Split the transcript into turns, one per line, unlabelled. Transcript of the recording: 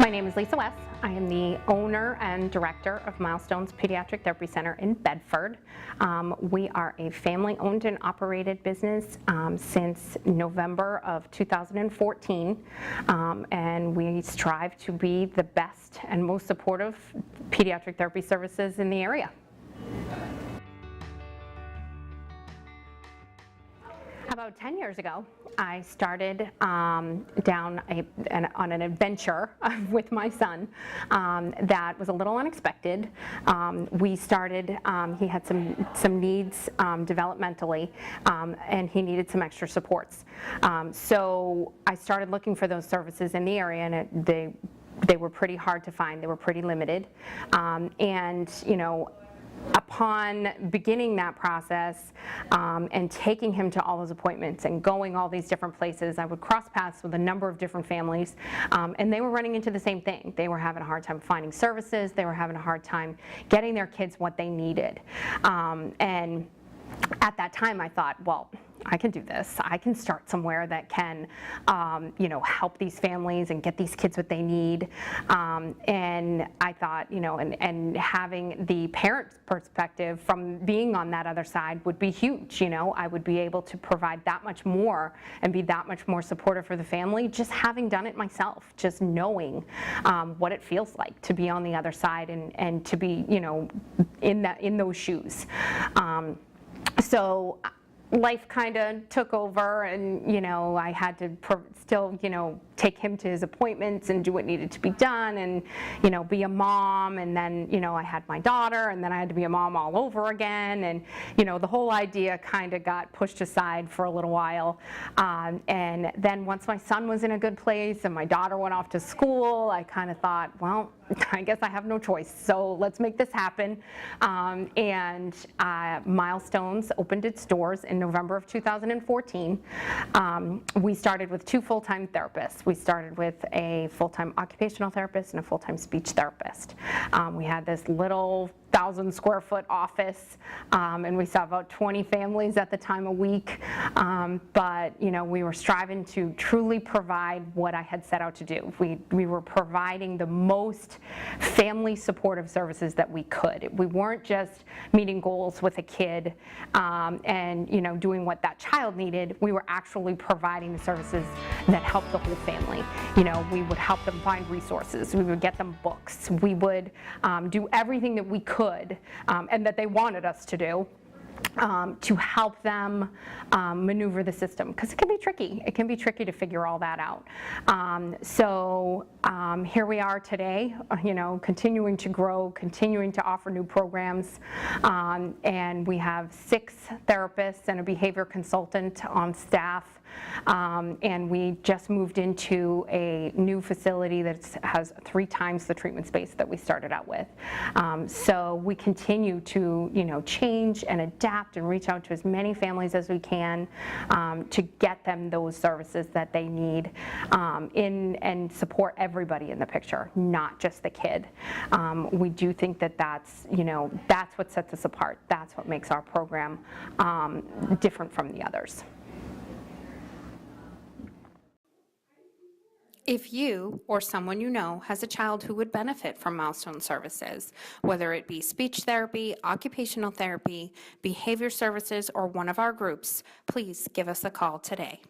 My name is Lisa Wess. I am the owner and director of Milestones Pediatric Therapy Center in Bedford. We are a family-owned and operated business since November of 2014, and we strive to be the best and most supportive pediatric therapy services in the area. About 10 years ago, I started on an adventure with my son that was a little unexpected. We started, he had some needs developmentally, and he needed some extra supports. So I started looking for those services in the area, and they were pretty hard to find. They were pretty limited. And, you know, upon beginning that process and taking him to all those appointments and going all these different places, I would cross paths with a number of different families, and they were running into the same thing. They were having a hard time finding services. They were having a hard time getting their kids what they needed. And at that time I thought, well, I can do this. I can start somewhere that can, you know, help these families and get these kids what they need. And I thought, you know, and having the parent perspective from being on that other side would be huge. You know, I would be able to provide that much more and be that much more supportive for the family, just having done it myself, just knowing what it feels like to be on the other side and to be, you know, in those shoes. So life kind of took over, and, you know, I had to still, you know, take him to his appointments and do what needed to be done, and, you know, be a mom. And then, you know, I had my daughter, and then I had to be a mom all over again. And, you know, the whole idea kind of got pushed aside for a little while. And then once my son was in a good place and my daughter went off to school, I kind of thought, well, I guess I have no choice, so let's make this happen. And Milestones opened its doors in November of 2014. We started with 2 full-time therapists. We started with a full-time occupational therapist and a full-time speech therapist. We had this little 1,000-square-foot office, and we saw about 20 families at the time a week. But, you know, we were striving to truly provide what I had set out to do. We were providing the most family supportive services that we could. We weren't just meeting goals with a kid and, you know, doing what that child needed. We were actually providing the services that helped the whole family. You know, we would help them find resources. We would get them books. We would do everything that we could and that they wanted us to do to help them maneuver the system, because it can be tricky. It can be tricky to figure all that out. So here we are today, you know, continuing to grow, continuing to offer new programs, and we have 6 therapists and a behavior consultant on staff. And we just moved into a new facility that has 3 times the treatment space that we started out with. So we continue to, you know, change and adapt and reach out to as many families as we can to get them those services that they need and support everybody in the picture, not just the kid. We do think that that's, you know, that's what sets us apart. That's what makes our program different from the others. If you or someone you know has a child who would benefit from Milestone services, whether it be speech therapy, occupational therapy, behavior services, or one of our groups, please give us a call today.